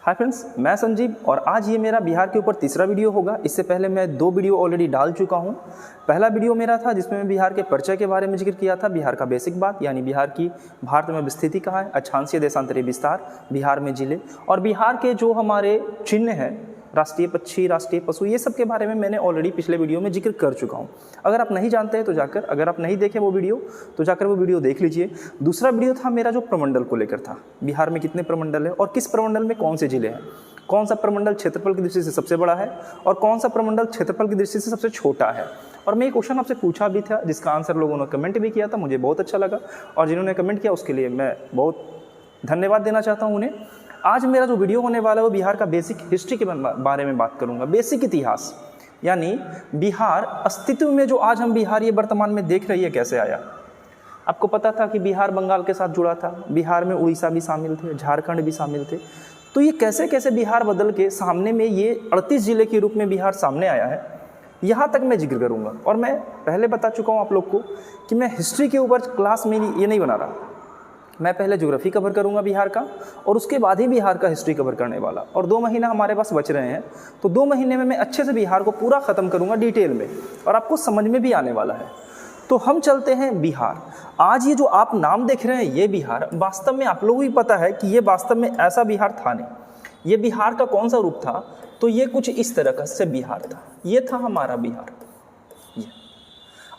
Hi friends, मैं संजीव और आज ये मेरा बिहार के ऊपर तीसरा वीडियो होगा। इससे पहले मैं 2 वीडियो ऑलरेडी डाल चुका हूँ। पहला वीडियो मेरा था जिसमें मैं बिहार के परिचय के बारे में जिक्र किया था, बिहार का बेसिक बात यानी बिहार की भारत में स्थिति कहाँ है, अक्षांशीय देशांतरीय विस्तार, बिहार में जिले और बिहार के जो हमारे चिन्ह हैं, राष्ट्रीय पक्षी, राष्ट्रीय पशु, ये सब के बारे में मैंने ऑलरेडी पिछले वीडियो में जिक्र कर चुका हूँ। अगर आप नहीं जानते हैं तो जाकर, अगर आप नहीं देखें वो वीडियो तो जाकर वो वीडियो देख लीजिए। दूसरा वीडियो था मेरा जो प्रमंडल को लेकर था, बिहार में कितने प्रमंडल है और किस प्रमंडल में कौन से जिले हैं, कौन सा प्रमंडल क्षेत्रफल की दृष्टि से सबसे बड़ा है और कौन सा प्रमंडल क्षेत्रफल की दृष्टि से सबसे छोटा है। और मैं एक क्वेश्चन आपसे पूछा भी था जिसका आंसर लोगों ने कमेंट भी किया था, मुझे बहुत अच्छा लगा और जिन्होंने कमेंट किया उसके लिए मैं बहुत धन्यवाद देना चाहता हूँ उन्हें। आज मेरा जो वीडियो होने वाला है वो बिहार का बेसिक हिस्ट्री के बारे में बात करूंगा, बेसिक इतिहास, यानी बिहार अस्तित्व में जो आज हम बिहार ये वर्तमान में देख रही है कैसे आया। आपको पता था कि बिहार बंगाल के साथ जुड़ा था, बिहार में उड़ीसा भी शामिल थे, झारखंड भी शामिल थे, तो ये कैसे कैसे बिहार बदल के सामने में ये 38 जिले के रूप में बिहार सामने आया है, यहाँ तक मैं जिक्र करूँगा। और मैं पहले बता चुका हूँ आप लोग को कि मैं हिस्ट्री के ऊपर क्लास में ये नहीं बना रहा, मैं पहले ज्योग्राफी कवर करूंगा बिहार का और उसके बाद ही बिहार का हिस्ट्री कवर करने वाला। और 2 महीना हमारे पास बच रहे हैं, तो 2 महीने में मैं अच्छे से बिहार को पूरा ख़त्म करूंगा डिटेल में और आपको समझ में भी आने वाला है। तो हम चलते हैं बिहार। आज ये जो आप नाम देख रहे हैं ये बिहार, वास्तव में आप लोगों को भी पता है कि ये वास्तव में ऐसा बिहार था नहीं। ये बिहार का कौन सा रूप था, तो ये कुछ इस तरह का से बिहार था, ये था हमारा बिहार।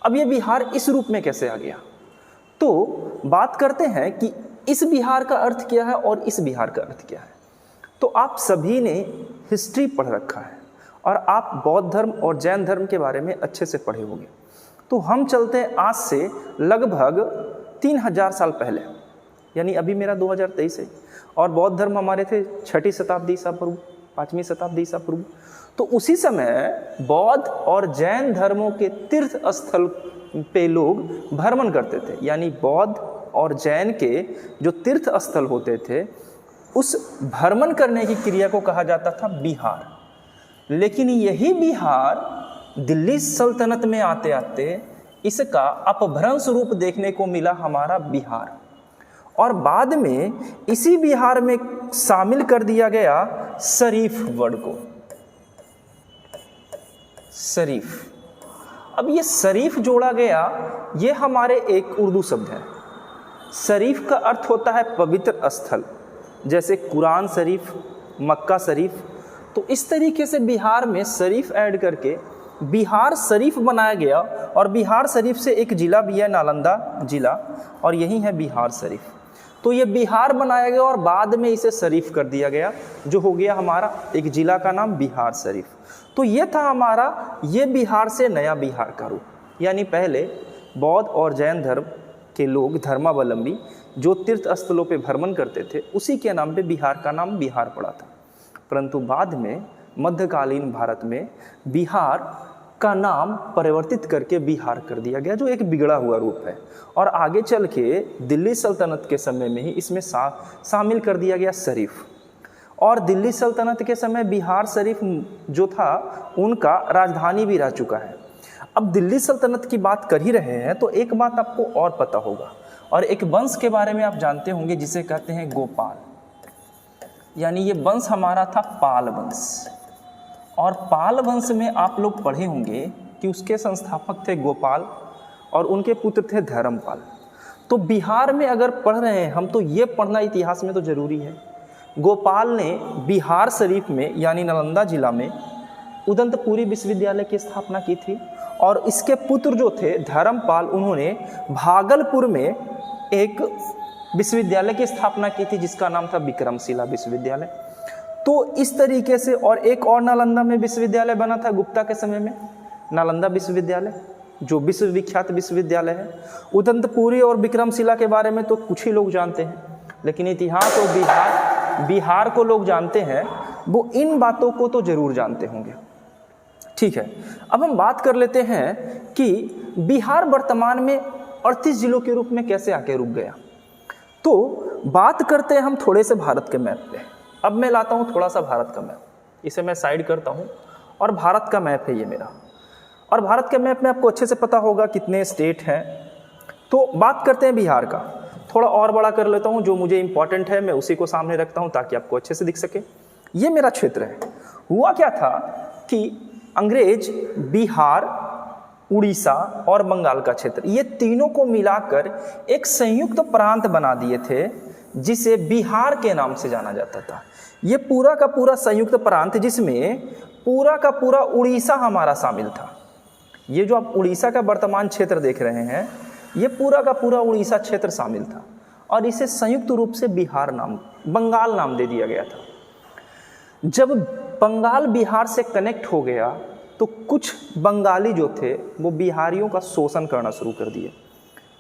अब ये बिहार इस रूप में कैसे आ गया, तो बात करते हैं कि इस बिहार का अर्थ क्या है और इस बिहार का अर्थ क्या है। तो आप सभी ने हिस्ट्री पढ़ रखा है और आप बौद्ध धर्म और जैन धर्म के बारे में अच्छे से पढ़े होंगे। तो हम चलते हैं आज से लगभग 3000 साल पहले, यानी अभी मेरा 2023 है और बौद्ध धर्म हमारे थे 6वीं शताब्दी ईसा पूर्व, 5वीं शताब्दी ईसा पूर्व। तो उसी समय बौद्ध और जैन धर्मों के तीर्थ स्थल पे लोग भ्रमण करते थे, यानी बौद्ध और जैन के जो तीर्थ स्थल होते थे उस भ्रमण करने की क्रिया को कहा जाता था बिहार। लेकिन यही बिहार दिल्ली सल्तनत में आते आते इसका अपभ्रंश रूप देखने को मिला हमारा बिहार, और बाद में इसी बिहार में शामिल कर दिया गया शरीफ वर्ड को। शरीफ, अब ये शरीफ जोड़ा गया, ये हमारे एक उर्दू शब्द है। शरीफ का अर्थ होता है पवित्र स्थल, जैसे कुरान शरीफ, मक्का शरीफ। तो इस तरीके से बिहार में शरीफ ऐड करके बिहार शरीफ बनाया गया और बिहार शरीफ से एक जिला भी है नालंदा जिला, और यही है बिहार शरीफ। तो ये बिहार बनाया गया और बाद में इसे शरीफ कर दिया गया, जो हो गया हमारा एक जिला का नाम बिहार शरीफ। तो ये था हमारा ये बिहार से नया बिहार का रूप, यानी पहले बौद्ध और जैन धर्म के लोग, धर्मावलंबी जो तीर्थ स्थलों पे भ्रमण करते थे, उसी के नाम पे बिहार का नाम बिहार पड़ा था। परंतु बाद में मध्यकालीन भारत में बिहार का नाम परिवर्तित करके बिहार कर दिया गया, जो एक बिगड़ा हुआ रूप है, और आगे चल के दिल्ली सल्तनत के समय में ही इसमें शामिल कर दिया गया शरीफ। और दिल्ली सल्तनत के समय बिहार शरीफ जो था उनका राजधानी भी रह चुका है। अब दिल्ली सल्तनत की बात कर ही रहे हैं तो एक बात आपको और पता होगा, और एक वंश के बारे में आप जानते होंगे जिसे कहते हैं गोपाल, यानी ये वंश हमारा था पाल वंश। और पाल वंश में आप लोग पढ़े होंगे कि उसके संस्थापक थे गोपाल और उनके पुत्र थे धर्मपाल। तो बिहार में अगर पढ़ रहे हैं हम तो ये पढ़ना इतिहास में तो जरूरी है। गोपाल ने बिहार शरीफ में यानी नालंदा जिला में उदंतपुरी विश्वविद्यालय की स्थापना की थी, और इसके पुत्र जो थे धर्मपाल, उन्होंने भागलपुर में एक विश्वविद्यालय की स्थापना की थी जिसका नाम था विक्रमशिला विश्वविद्यालय। तो इस तरीके से, और एक और नालंदा में विश्वविद्यालय बना था गुप्ता के समय में, नालंदा विश्वविद्यालय, जो विश्वविख्यात विश्वविद्यालय है। उदंतपुरी और विक्रमशिला के बारे में तो कुछ ही लोग जानते हैं, लेकिन इतिहास और बिहार को लोग जानते हैं, वो इन बातों को तो जरूर जानते होंगे। ठीक है, अब हम बात कर लेते हैं कि बिहार वर्तमान में 38 जिलों के रूप में कैसे आके रुक गया। तो बात करते हैं हम थोड़े से भारत के मैप पे। अब मैं लाता हूँ थोड़ा सा भारत का मैप, इसे मैं साइड करता हूँ और भारत का मैप है ये मेरा। और भारत के मैप में आपको अच्छे से पता होगा कितने स्टेट हैं। तो बात करते हैं बिहार का। थोड़ा और बड़ा कर लेता हूँ, जो मुझे इंपॉर्टेंट है मैं उसी को सामने रखता हूँ ताकि आपको अच्छे से दिख सके। ये मेरा क्षेत्र है। हुआ क्या था कि अंग्रेज बिहार, उड़ीसा और बंगाल का क्षेत्र, ये तीनों को मिलाकर एक संयुक्त प्रांत बना दिए थे जिसे बिहार के नाम से जाना जाता था। ये पूरा का पूरा संयुक्त प्रांत जिसमें पूरा का पूरा उड़ीसा हमारा शामिल था। ये जो आप उड़ीसा का वर्तमान क्षेत्र देख रहे हैं, ये पूरा का पूरा उड़ीसा क्षेत्र शामिल था और इसे संयुक्त रूप से बंगाल नाम दे दिया गया था। जब बंगाल बिहार से कनेक्ट हो गया तो कुछ बंगाली जो थे वो बिहारियों का शोषण करना शुरू कर दिए।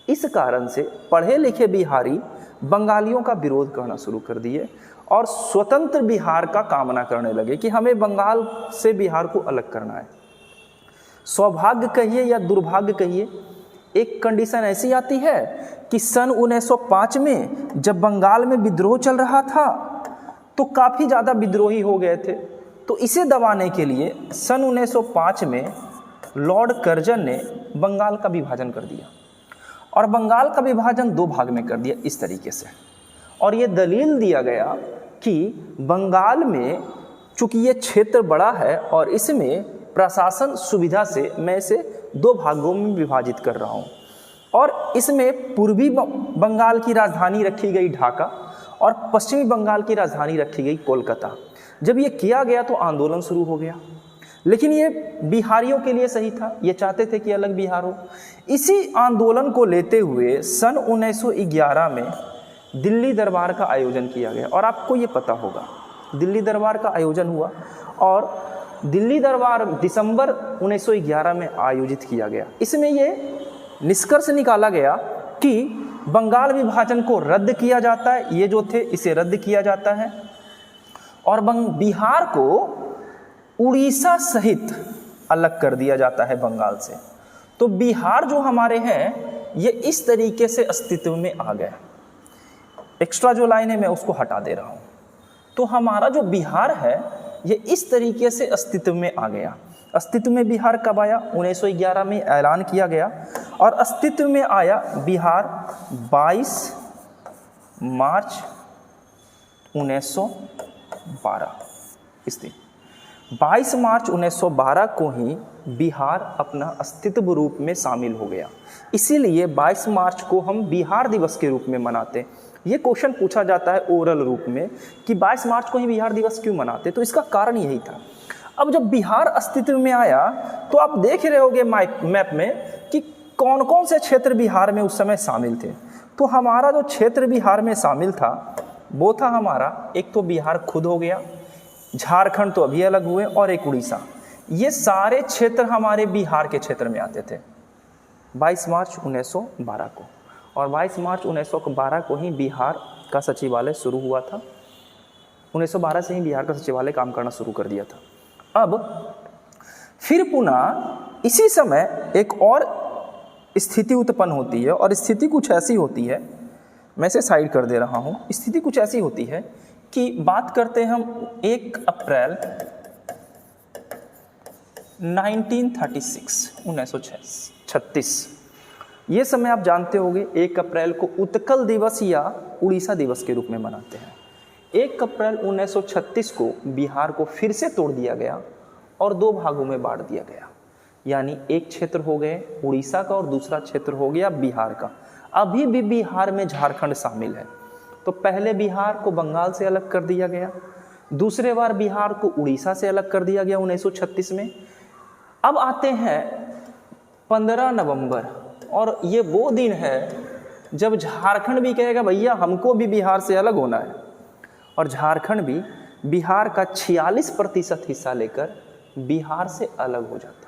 इस कारण से पढ़े लिखे बिहारी बंगालियों का विरोध करना शुरू कर दिए और स्वतंत्र बिहार का कामना करने लगे कि हमें बंगाल से बिहार को अलग करना है। सौभाग्य कहिए या दुर्भाग्य कहिए, एक कंडीशन ऐसी आती है कि सन 1905 में जब बंगाल में विद्रोह चल रहा था तो काफ़ी ज़्यादा विद्रोही हो गए थे। तो इसे दबाने के लिए सन 1905 में लॉर्ड कर्जन ने बंगाल का विभाजन कर दिया और बंगाल का विभाजन 2 भाग में कर दिया इस तरीके से। और ये दलील दिया गया कि बंगाल में चूंकि ये क्षेत्र बड़ा है और इसमें प्रशासन सुविधा से मैं इसे 2 भागों में विभाजित कर रहा हूँ और इसमें पूर्वी बंगाल की राजधानी रखी गई ढाका और पश्चिमी बंगाल की राजधानी रखी गई कोलकाता। जब ये किया गया तो आंदोलन शुरू हो गया, लेकिन ये बिहारियों के लिए सही था, ये चाहते थे कि अलग बिहार हो। इसी आंदोलन को लेते हुए सन 1911 में दिल्ली दरबार का आयोजन किया गया और आपको ये पता होगा दिल्ली दरबार का आयोजन हुआ और दिल्ली दरबार दिसंबर 1911 में आयोजित किया गया। इसमें ये निष्कर्ष निकाला गया कि बंगाल विभाजन को रद्द किया जाता है, ये जो थे इसे रद्द किया जाता है और बिहार को उड़ीसा सहित अलग कर दिया जाता है बंगाल से। तो बिहार जो हमारे हैं ये इस तरीके से अस्तित्व में आ गए। एक्स्ट्रा जो लाइन है मैं उसको हटा दे रहा हूँ। तो हमारा जो बिहार है ये इस तरीके से अस्तित्व में आ गया। अस्तित्व में बिहार कब आया? 1911 में ऐलान किया गया और अस्तित्व में आया बिहार 22 मार्च 1912। इस दिन 22 मार्च 1912 को ही बिहार अपना अस्तित्व रूप में शामिल हो गया। इसीलिए 22 मार्च को हम बिहार दिवस के रूप में मनाते हैं। ये क्वेश्चन पूछा जाता है ओरल रूप में कि 22 मार्च को ही बिहार दिवस क्यों मनाते, तो इसका कारण यही था। अब जब बिहार अस्तित्व में आया तो आप देख रहे होगे मैप में कि कौन कौन से क्षेत्र बिहार में उस समय शामिल थे। तो हमारा जो क्षेत्र बिहार में शामिल था वो था हमारा, एक तो बिहार खुद हो गया, झारखंड तो अभी अलग हुए, और एक उड़ीसा। ये सारे क्षेत्र हमारे बिहार के क्षेत्र में आते थे 22 मार्च 1912 को। और 22 मार्च 1912 को ही बिहार का सचिवालय शुरू हुआ था। 1912 से ही बिहार का सचिवालय काम करना शुरू कर दिया था। अब फिर पुनः इसी समय एक और स्थिति उत्पन्न होती है और स्थिति कुछ ऐसी होती है, मैं इसे साइड कर दे रहा हूँ। स्थिति कुछ ऐसी होती है कि बात करते हैं हम 1 अप्रैल 1936। ये समय आप जानते होंगे 1 अप्रैल को उत्कल दिवस या उड़ीसा दिवस के रूप में मनाते हैं। 1 अप्रैल 1936 को बिहार को फिर से तोड़ दिया गया और 2 भागों में बांट दिया गया। यानी एक क्षेत्र हो गए उड़ीसा का और दूसरा क्षेत्र हो गया बिहार का। अभी भी बिहार में झारखंड शामिल है। तो पहले बिहार को बंगाल से अलग कर दिया गया, दूसरे बार बिहार को उड़ीसा से अलग कर दिया गया 1936 में। अब आते हैं 15 नवंबर, और ये वो दिन है जब झारखंड भी कहेगा भैया हमको भी बिहार से अलग होना है, और झारखंड भी बिहार का 46% हिस्सा लेकर बिहार से अलग हो जाता है।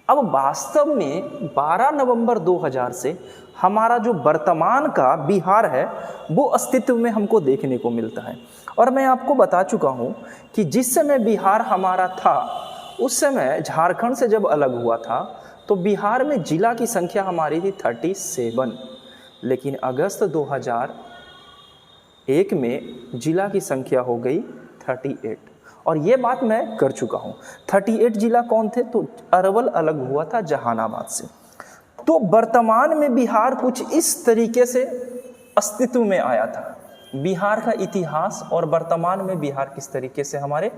अब वास्तव में 12 नवंबर 2000 से हमारा जो वर्तमान का बिहार है वो अस्तित्व में हमको देखने को मिलता है। और मैं आपको बता चुका हूँ कि जिस समय बिहार हमारा था उस समय झारखंड से जब अलग हुआ था तो बिहार में जिला की संख्या हमारी थी 37, लेकिन अगस्त 2001 में जिला की संख्या हो गई 38। और ये बात मैं कर चुका हूँ। 38 जिला कौन थे? तो अरवल अलग हुआ था जहानाबाद से। तो वर्तमान में बिहार कुछ इस तरीके से अस्तित्व में आया था। बिहार का इतिहास और वर्तमान में बिहार किस तरीके से हमारे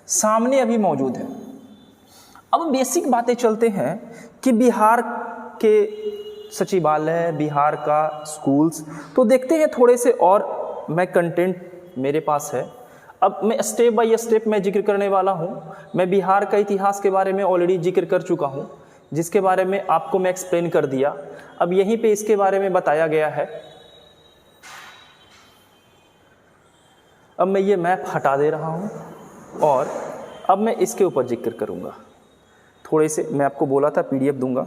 सामने अभी मौजूद है। अब बेसिक बातें चलते हैं कि बिहार के सचिवालय, बिहार का स्कूल्स, तो देखते हैं थोड़े से और मैं कंटेंट मेरे पास है। अब मैं स्टेप बाय स्टेप मैं जिक्र करने वाला हूँ। मैं बिहार का इतिहास के बारे में ऑलरेडी जिक्र कर चुका हूँ, जिसके बारे में आपको मैं एक्सप्लेन कर दिया। अब यहीं पे इसके बारे में बताया गया है। अब मैं ये मैप हटा दे रहा हूँ और अब मैं इसके ऊपर जिक्र करूँगा। थोड़े से मैं आपको बोला था PDF दूंगा,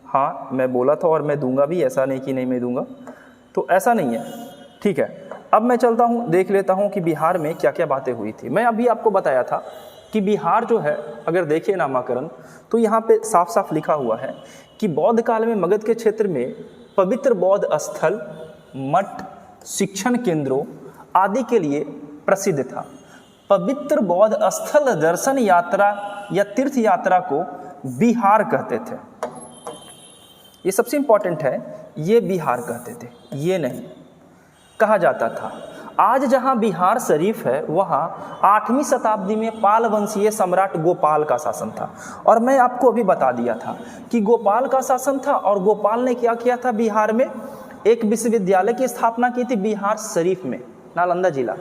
हाँ मैं बोला था और मैं दूंगा भी, ऐसा नहीं कि नहीं मैं दूंगा, तो ऐसा नहीं है, ठीक है। अब मैं चलता हूँ, देख लेता हूँ कि बिहार में क्या क्या बातें हुई थी। मैं अभी आपको बताया था कि बिहार जो है, अगर देखें नामाकरण तो यहाँ पे साफ साफ लिखा हुआ है कि बौद्ध काल में मगध के क्षेत्र में पवित्र बौद्ध स्थल, मठ, शिक्षण केंद्रों आदि के लिए प्रसिद्ध था। पवित्र बौद्ध स्थल दर्शन यात्रा या तीर्थ यात्रा को बिहार कहते थे। ये सबसे इंपॉर्टेंट है, ये बिहार कहते थे, ये नहीं कहा जाता था। आज जहां बिहार शरीफ है वहां 8वीं शताब्दी में पाल वंशीय सम्राट गोपाल का शासन था। और मैं आपको अभी बता दिया था कि गोपाल का शासन था और गोपाल ने क्या किया था, बिहार में एक विश्वविद्यालय की स्थापना की थी बिहार शरीफ में, नालंदा जिला,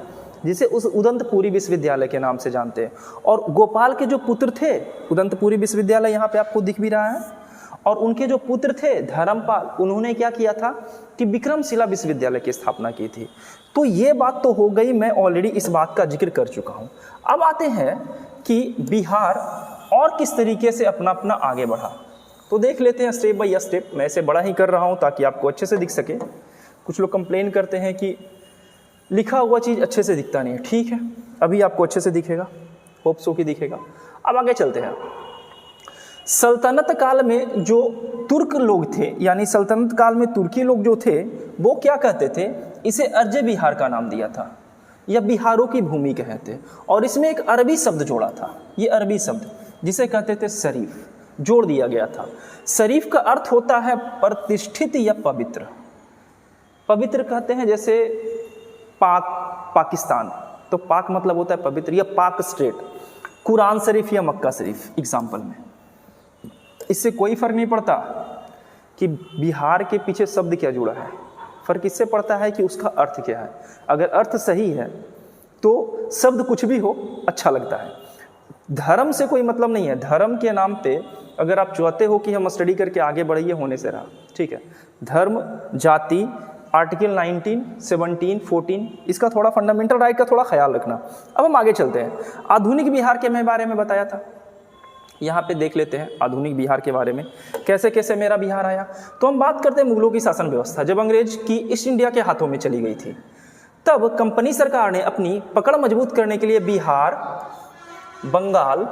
जिसे उस उदंतपुरी विश्वविद्यालय के नाम से जानते हैं। और गोपाल के जो पुत्र थे, उदंतपुरी विश्वविद्यालय यहाँ पे आपको दिख भी रहा है, और उनके जो पुत्र थे धर्मपाल, उन्होंने क्या किया था कि विक्रमशिला विश्वविद्यालय की स्थापना की थी। तो ये बात तो हो गई, मैं ऑलरेडी इस बात का जिक्र कर चुका हूँ। अब आते हैं कि बिहार और किस तरीके से अपना अपना आगे बढ़ा, तो देख लेते हैं स्टेप बाय स्टेप। मैं इसे बड़ा ही कर रहा हूँ ताकि आपको अच्छे से दिख सके। कुछ लोग कंप्लेन करते हैं कि लिखा हुआ चीज़ अच्छे से दिखता नहीं है, ठीक है, अभी आपको अच्छे से दिखेगा, होप सो कि दिखेगा। अब आगे चलते हैं। सल्तनत काल में जो तुर्क लोग थे, यानी सल्तनत काल में तुर्की लोग जो थे, वो क्या कहते थे, इसे अर्जे बिहार का नाम दिया था, या बिहारों की भूमि कहते, और इसमें एक अरबी शब्द जोड़ा था। ये अरबी शब्द जिसे कहते थे शरीफ, जोड़ दिया गया था। शरीफ का अर्थ होता है प्रतिष्ठित या पवित्र। पवित्र कहते हैं जैसे पाकिस्तान, तो पाक मतलब होता है पवित्र, या पाक स्टेट, कुरान शरीफ या मक्का शरीफ एग्जाम्पल में। इससे कोई फर्क नहीं पड़ता कि बिहार के पीछे शब्द क्या जुड़ा है, फर्क इससे पड़ता है कि उसका अर्थ क्या है। अगर अर्थ सही है तो शब्द कुछ भी हो अच्छा लगता है। धर्म से कोई मतलब नहीं है। धर्म के नाम पे अगर आप चाहते हो कि हम स्टडी करके आगे बढ़िए, होने से रहा, ठीक है। धर्म, जाति, आर्टिकल 19, 17, 14, इसका थोड़ा फंडामेंटल राइट का थोड़ा ख्याल रखना। अब हम आगे चलते हैं। आधुनिक बिहार के मैं बारे में बताया था, यहाँ पे देख लेते हैं आधुनिक बिहार के बारे में, कैसे कैसे मेरा बिहार आया। तो हम बात करते हैं मुगलों की शासन व्यवस्था। जब अंग्रेज की ईस्ट इंडिया के हाथों में चली गई थी, तब कंपनी सरकार ने अपनी पकड़ मजबूत करने के लिए बिहार, बंगाल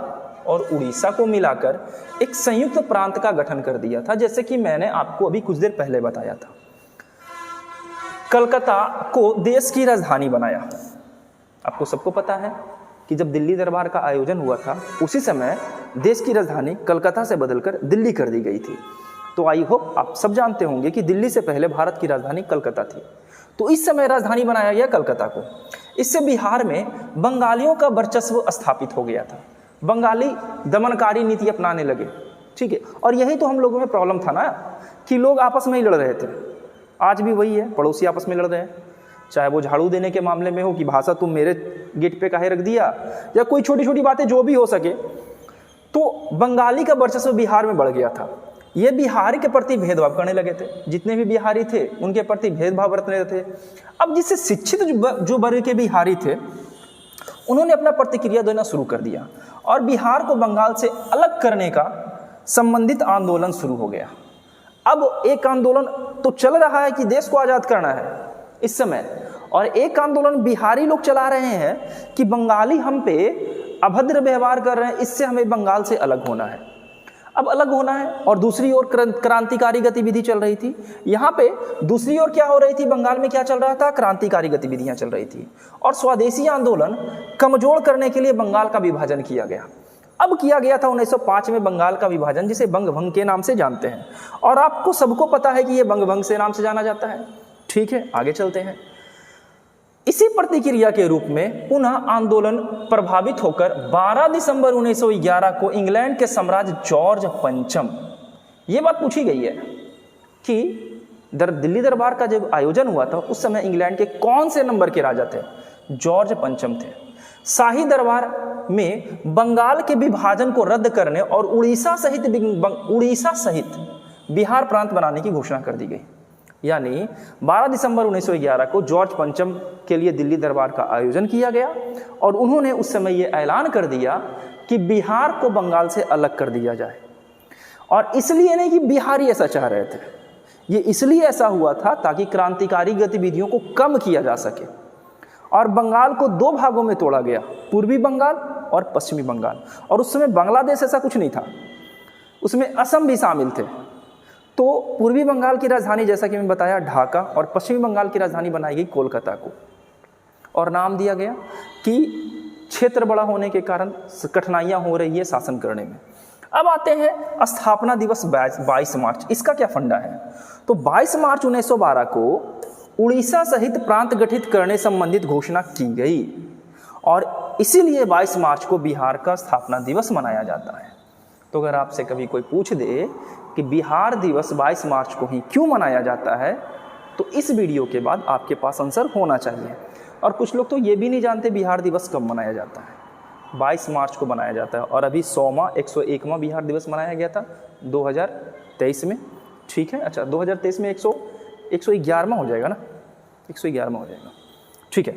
और उड़ीसा को मिलाकर एक संयुक्त प्रांत का गठन कर दिया था, जैसे कि मैंने आपको अभी कुछ देर पहले बताया था। कलकत्ता को देश की राजधानी बनाया। आपको सबको पता है कि जब दिल्ली दरबार का आयोजन हुआ था, उसी समय देश की राजधानी कलकत्ता से बदलकर दिल्ली कर दी गई थी। तो आई होप आप सब जानते होंगे कि दिल्ली से पहले भारत की राजधानी कलकत्ता थी। तो इस समय राजधानी बनाया गया कलकत्ता को। इससे बिहार में बंगालियों का वर्चस्व स्थापित हो गया था। बंगाली दमनकारी नीति अपनाने लगे, ठीक है। और यही तो हम लोगों में प्रॉब्लम था ना, कि लोग आपस में ही लड़ रहे थे। आज भी वही है, पड़ोसी आपस में लड़ रहे हैं, चाहे वो झाड़ू देने के मामले में हो कि भाषा तुम मेरे गेट पे काहे रख दिया, या कोई छोटी छोटी बातें जो भी हो सके। तो बंगाली का वर्चस्व बिहार में बढ़ गया था। ये बिहारी के प्रति भेदभाव करने लगे थे, जितने भी बिहारी थे उनके प्रति भेदभाव बरतने थे। अब जिससे शिक्षित जो वर्ग के बिहारी थे, उन्होंने अपना प्रतिक्रिया देना शुरू कर दिया और बिहार को बंगाल से अलग करने का संबंधित आंदोलन शुरू हो गया। अब एक आंदोलन तो चल रहा है कि देश को आज़ाद करना है इस समय, और एक आंदोलन बिहारी लोग चला रहे हैं कि बंगाली हम पे अभद्र व्यवहार कर रहे हैं, इससे हमें बंगाल से अलग होना है। अब अलग होना है, और दूसरी ओर क्रांतिकारी गतिविधि चल रही थी। यहाँ पे दूसरी ओर क्या हो रही थी, बंगाल में क्या चल रहा था, क्रांतिकारी गतिविधियाँ चल रही थी। और स्वदेशी आंदोलन कमजोर करने के लिए बंगाल का विभाजन किया गया। अब किया गया था 1905 में बंगाल का विभाजन, जिसे बंग भंग के नाम से जानते हैं। और आपको सबको पता है कि ये बंग भंग से नाम से जाना जाता है, ठीक है। आगे चलते हैं। इसी प्रतिक्रिया के रूप में पुनः आंदोलन प्रभावित होकर 12 दिसंबर 1911 को इंग्लैंड के साम्राज्य जॉर्ज पंचम, ये बात पूछी गई है कि दिल्ली दरबार का जब आयोजन हुआ था उस समय इंग्लैंड के कौन से नंबर के राजा थे? जॉर्ज पंचम थे। शाही दरबार में बंगाल के विभाजन को रद्द करने और उड़ीसा सहित बिहार प्रांत बनाने की घोषणा कर दी गई। यानी 12 दिसंबर 1911 को जॉर्ज पंचम के लिए दिल्ली दरबार का आयोजन किया गया और उन्होंने उस समय ये ऐलान कर दिया कि बिहार को बंगाल से अलग कर दिया जाए। और इसलिए नहीं कि बिहारी ऐसा चाह रहे थे, ये इसलिए ऐसा हुआ था ताकि क्रांतिकारी गतिविधियों को कम किया जा सके। और बंगाल को दो भागों में तोड़ा गया, पूर्वी बंगाल और पश्चिमी बंगाल। और उस समय बांग्लादेश ऐसा कुछ नहीं था, उसमें असम भी शामिल थे। तो पूर्वी बंगाल की राजधानी जैसा कि मैं बताया ढाका और पश्चिमी बंगाल की राजधानी बनाई गई कोलकाता को। और नाम दिया गया कि क्षेत्र बड़ा होने के कारण कठिनाइयाँ हो रही है शासन करने में। अब आते हैं स्थापना दिवस 22 मार्च, इसका क्या फंडा है? तो 22 मार्च 1912 को उड़ीसा सहित प्रांत गठित करने संबंधित घोषणा की गई और इसीलिए 22 मार्च को बिहार का स्थापना दिवस मनाया जाता है। तो अगर आपसे कभी कोई पूछ दे कि बिहार दिवस 22 मार्च को ही क्यों मनाया जाता है, तो इस वीडियो के बाद आपके पास आंसर होना चाहिए। और कुछ लोग तो ये भी नहीं जानते बिहार दिवस कब मनाया जाता है। 22 मार्च को मनाया जाता है और अभी 101वां बिहार दिवस मनाया गया था 2023 में। ठीक है, अच्छा 2023 में 111वां हो जाएगा ना, 111वां हो जाएगा। ठीक है,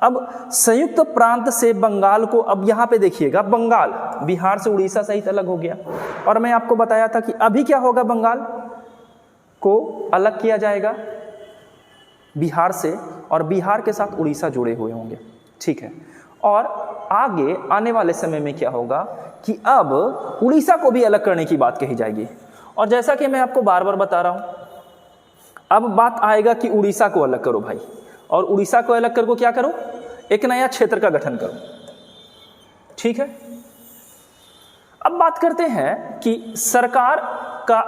अब संयुक्त प्रांत से बंगाल को, अब यहाँ पे देखिएगा बंगाल बिहार से उड़ीसा सहित अलग हो गया। और मैं आपको बताया था कि अभी क्या होगा, बंगाल को अलग किया जाएगा बिहार से और बिहार के साथ उड़ीसा जुड़े हुए होंगे। ठीक है, और आगे आने वाले समय में क्या होगा कि अब उड़ीसा को भी अलग करने की बात कही जाएगी। और जैसा कि मैं आपको बार बार बता रहा हूं, अब बात आएगा कि उड़ीसा को अलग करो भाई, और उड़ीसा को अलग करके क्या करो, एक नया क्षेत्र का गठन करो। ठीक है, अब बात करते हैं कि सरकार का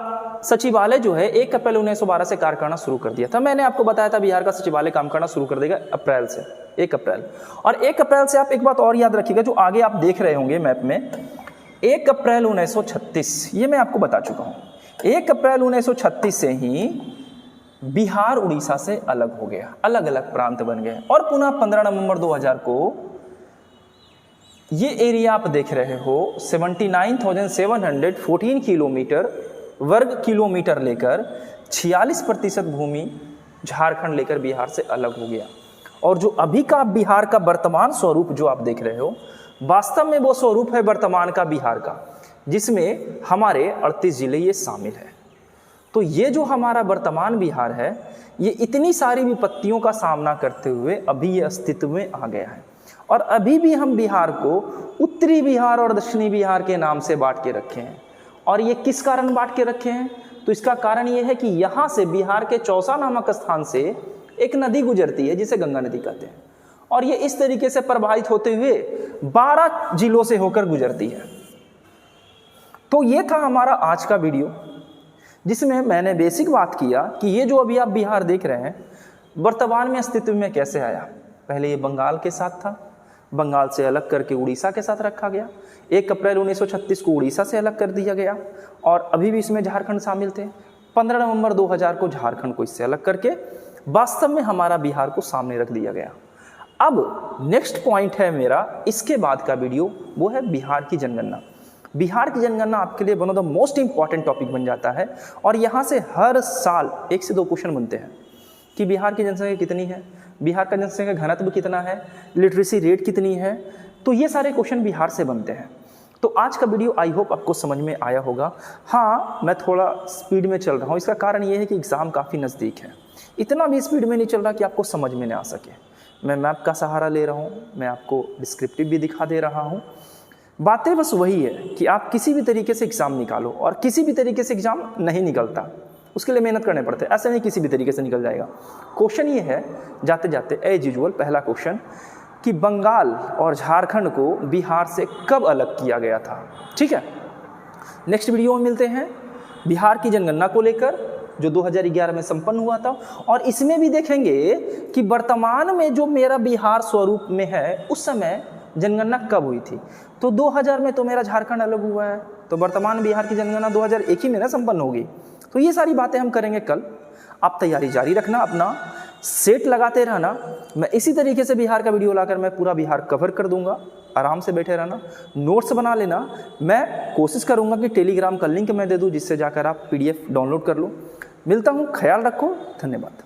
सचिवालय जो है 1 अप्रैल 1912 से कार्य करना शुरू कर दिया था। मैंने आपको बताया था बिहार का सचिवालय काम करना शुरू कर देगा अप्रैल से, 1 अप्रैल। और 1 अप्रैल से आप एक बात और याद रखिएगा, जो आगे आप देख रहे होंगे मैप में, 1 अप्रैल 1936, ये मैं आपको बता चुका हूँ। 1 अप्रैल 1936 से ही बिहार उड़ीसा से अलग हो गया, अलग अलग प्रांत बन गए। और पुनः 15 नवंबर 2000 को ये एरिया आप देख रहे हो 79,714 किलोमीटर वर्ग किलोमीटर लेकर 46% भूमि झारखंड लेकर बिहार से अलग हो गया। और जो अभी का बिहार का वर्तमान स्वरूप जो आप देख रहे हो, वास्तव में वो स्वरूप है वर्तमान का बिहार का, जिसमें हमारे 38 जिले ये शामिल है। तो ये जो हमारा वर्तमान बिहार है, ये इतनी सारी विपत्तियों का सामना करते हुए अभी ये अस्तित्व में आ गया है। और अभी भी हम बिहार को उत्तरी बिहार और दक्षिणी बिहार के नाम से बांट के रखे हैं। और ये किस कारण बांट के रखे हैं? तो इसका कारण ये है कि यहाँ से बिहार के चौसा नामक स्थान से एक नदी गुजरती है जिसे गंगा नदी कहते हैं, और ये इस तरीके से प्रवाहित होते हुए 12 जिलों से होकर गुजरती है। तो ये था हमारा आज का वीडियो, जिसमें मैंने बेसिक बात किया कि ये जो अभी आप बिहार देख रहे हैं वर्तमान में अस्तित्व में कैसे आया। पहले ये बंगाल के साथ था, बंगाल से अलग करके उड़ीसा के साथ रखा गया। 1 अप्रैल 1936 को उड़ीसा से अलग कर दिया गया और अभी भी इसमें झारखंड शामिल थे। 15 नवंबर 2000 को झारखंड को इससे अलग करके वास्तव में हमारा बिहार को सामने रख दिया गया। अब नेक्स्ट पॉइंट है मेरा इसके बाद का वीडियो, वो है बिहार की जनगणना। बिहार की जनगणना आपके लिए one of the most important topic बन जाता है और यहाँ से हर साल 1 से 2 क्वेश्चन बनते हैं कि बिहार की जनसंख्या कितनी है, बिहार का जनसंख्या घनत्व कितना है, लिटरेसी रेट कितनी है। तो ये सारे क्वेश्चन बिहार से बनते हैं। तो आज का वीडियो आई होप आपको समझ में आया होगा। हाँ, मैं थोड़ा स्पीड में चल रहा हूँ, इसका कारण ये है कि एग्ज़ाम काफ़ी नज़दीक है। इतना भी स्पीड में नहीं चल रहा कि आपको समझ में ना आ सके। मैं मैप का सहारा ले रहा हूँ, मैं आपको डिस्क्रिप्टिव भी दिखा दे रहा हूँ। बातें बस वही है कि आप किसी भी तरीके से एग्ज़ाम निकालो, और किसी भी तरीके से एग्ज़ाम नहीं निकलता, उसके लिए मेहनत करने पड़ते हैं। ऐसे नहीं किसी भी तरीके से निकल जाएगा। क्वेश्चन ये है जाते जाते एज यूजुअल, पहला क्वेश्चन कि बंगाल और झारखंड को बिहार से कब अलग किया गया था। ठीक है, नेक्स्ट वीडियो में मिलते हैं बिहार की जनगणना को लेकर जो 2011 में संपन्न हुआ था, और इसमें भी देखेंगे कि वर्तमान में जो मेरा बिहार स्वरूप में है उस समय जनगणना कब हुई थी। तो 2000 में तो मेरा झारखंड अलग हुआ है, तो वर्तमान बिहार की जनगणना 2001 ही में ना संपन्न होगी। तो ये सारी बातें हम करेंगे कल। आप तैयारी जारी रखना, अपना सेट लगाते रहना। मैं इसी तरीके से बिहार का वीडियो लाकर मैं पूरा बिहार कवर कर दूंगा। आराम से बैठे रहना, नोट्स बना लेना। मैं कोशिश करूंगा कि टेलीग्राम का लिंक मैं दे दूं, जिससे जाकर आप PDF डाउनलोड कर लो। मिलता हूं, ख्याल रखो, धन्यवाद।